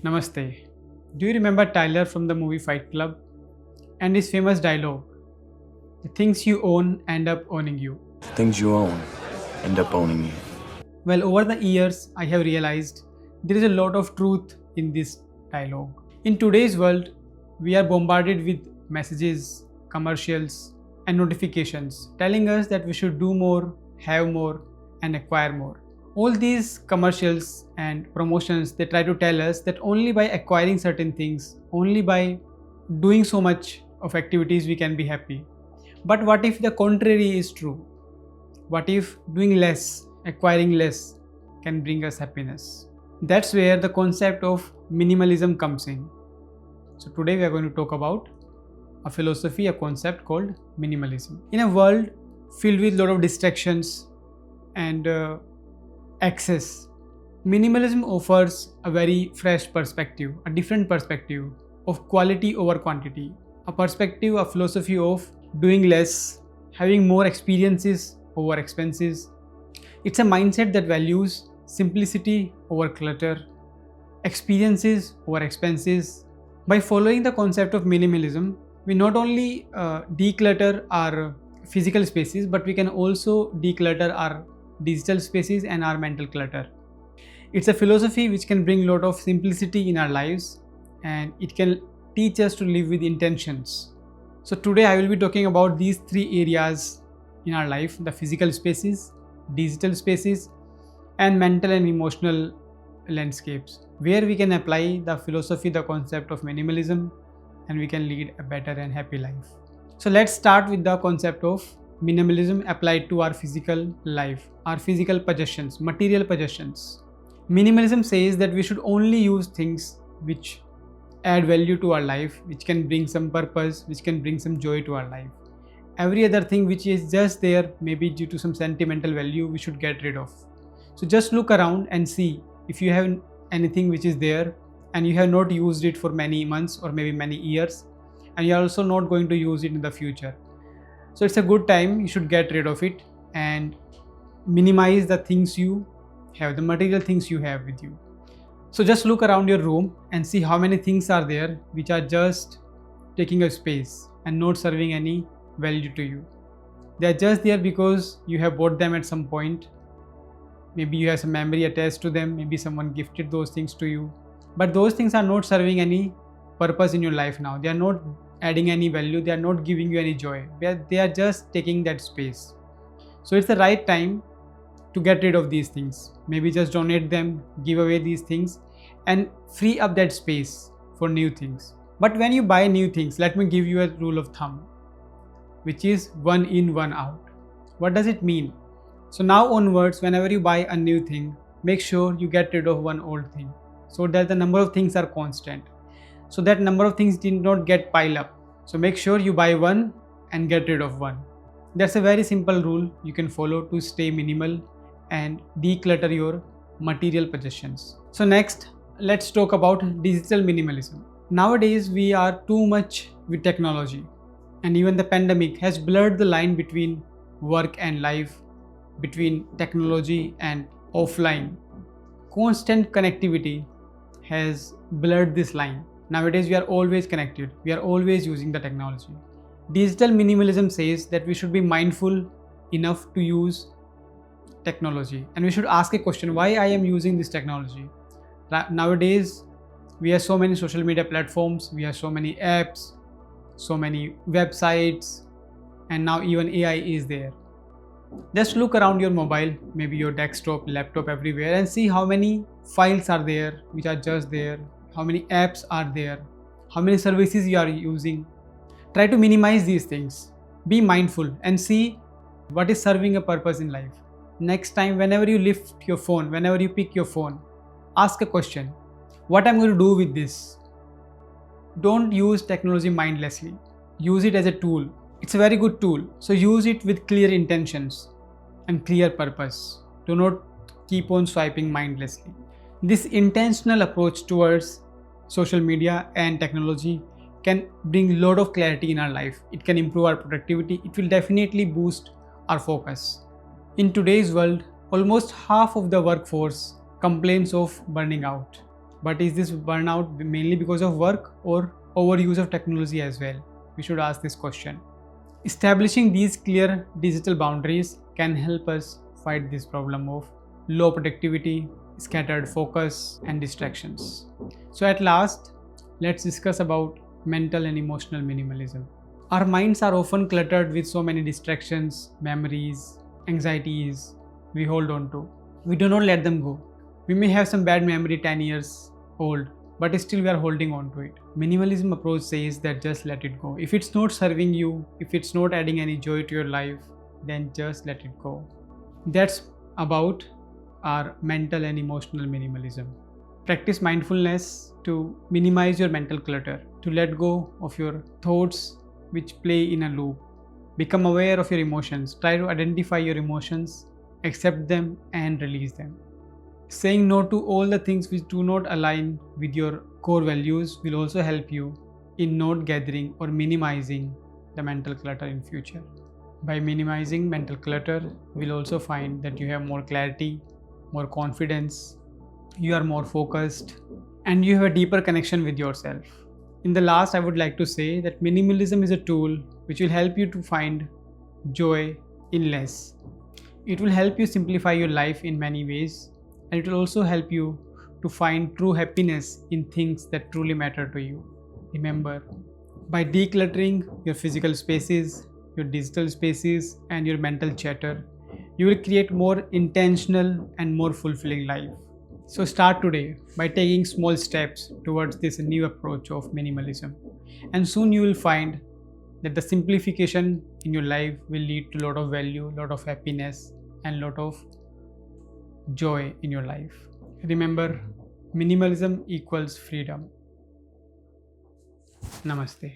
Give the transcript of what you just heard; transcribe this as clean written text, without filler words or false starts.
Namaste. Do you remember Tyler from the movie Fight Club? And his famous dialogue, the things you own end up owning you. Things you own end up owning you. Well, over the years, I have realized there is a lot of truth in this dialogue. In today's world, we are bombarded with messages, commercials, and notifications telling us that we should do more, have more, and acquire more. All these commercials and promotions, they try to tell us that only by acquiring certain things, only by doing so much of activities we can be happy. But what if the contrary is true? What if doing less, acquiring less can bring us happiness? That's where the concept of minimalism comes in. So today we are going to talk about a philosophy, a concept called minimalism. In a world filled with a lot of distractions and access, minimalism offers a very fresh perspective, a different perspective of quality over quantity, a perspective, a philosophy of doing less, having more experiences over expenses. It's a mindset that values simplicity over clutter, experiences over expenses. By following the concept of minimalism, we not only declutter our physical spaces, but we can also declutter our digital spaces and our mental clutter. It's a philosophy which can bring a lot of simplicity in our lives, and it can teach us to live with intentions. So today I will be talking about these three areas in our life: the physical spaces, digital spaces, and mental and emotional landscapes, where we can apply the philosophy, the concept of minimalism, and we can lead a better and happy life. So let's start with the concept of minimalism applied to our physical life, our physical possessions, material possessions. Minimalism says that we should only use things which add value to our life, which can bring some purpose, which can bring some joy to our life. Every other thing which is just there, maybe due to some sentimental value, we should get rid of. So just look around and see if you have anything which is there and you have not used it for many months or maybe many years, and you are also not going to use it in the future. So it's a good time, you should get rid of it and minimize the things you have, the material things you have with you. So just look around your room and see how many things are there which are just taking a space and not serving any value to you. They are just there because you have bought them at some point. Maybe you have some memory attached to them, maybe someone gifted those things to you. But those things are not serving any purpose in your life now. They are not adding any value, they are not giving you any joy. They are just taking that space. So it's the right time to get rid of these things. Maybe just donate them, give away these things, and free up that space for new things. But when you buy new things, let me give you a rule of thumb, which is one in, one out. What does it mean? So now onwards, whenever you buy a new thing, make sure you get rid of one old thing so that the number of things are constant. So that number of things did not get piled up. So make sure you buy one and get rid of one. That's a very simple rule you can follow to stay minimal and declutter your material possessions. So next, let's talk about digital minimalism. Nowadays, we are too much with technology, and even the pandemic has blurred the line between work and life, between technology and offline. Constant connectivity has blurred this line. Nowadays, we are always connected. We are always using the technology. Digital minimalism says that we should be mindful enough to use technology, and we should ask a question: why I am using this technology? Nowadays, we have so many social media platforms, we have so many apps, so many websites, and now even AI is there. Just look around your mobile, maybe your desktop, laptop, everywhere, and see how many files are there which are just there, how many apps are there, how many services you are using. Try to minimize these things. Be mindful and see what is serving a purpose in life. Next time, whenever you lift your phone, whenever you pick your phone, ask a question: what I'm going to do with this? Don't use technology mindlessly. Use it as a tool. It's a very good tool. So use it with clear intentions and clear purpose. Do not keep on swiping mindlessly. This intentional approach towards social media and technology can bring a lot of clarity in our life. It can improve our productivity. It will definitely boost our focus. In today's world, almost half of the workforce complains of burning out. But is this burnout mainly because of work or overuse of technology as well? We should ask this question. Establishing these clear digital boundaries can help us fight this problem of low productivity, scattered focus, and distractions. So at last, let's discuss about mental and emotional minimalism. Our minds are often cluttered with so many distractions, memories, anxieties we hold on to. We do not let them go. We may have some bad memory 10 years old, but still we are holding on to it. Minimalism approach says that just let it go. If it's not serving you, if it's not adding any joy to your life, then just let it go. That's about our mental and emotional minimalism. Practice mindfulness to minimize your mental clutter, to let go of your thoughts which play in a loop. Become aware of your emotions. Try to identify your emotions, accept them, and release them. Saying no to all the things which do not align with your core values will also help you in not gathering or minimizing the mental clutter in future. By minimizing mental clutter, you will also find that you have more clarity, more confidence, you are more focused, and you have a deeper connection with yourself. In the last, I would like to say that minimalism is a tool which will help you to find joy in less. It will help you simplify your life in many ways, and it will also help you to find true happiness in things that truly matter to you. Remember, by decluttering your physical spaces, your digital spaces, and your mental chatter, you will create more intentional and more fulfilling life. So start today by taking small steps towards this new approach of minimalism, and soon you will find that the simplification in your life will lead to a lot of value, lot of happiness, and lot of joy in your life. Remember, minimalism equals freedom. Namaste.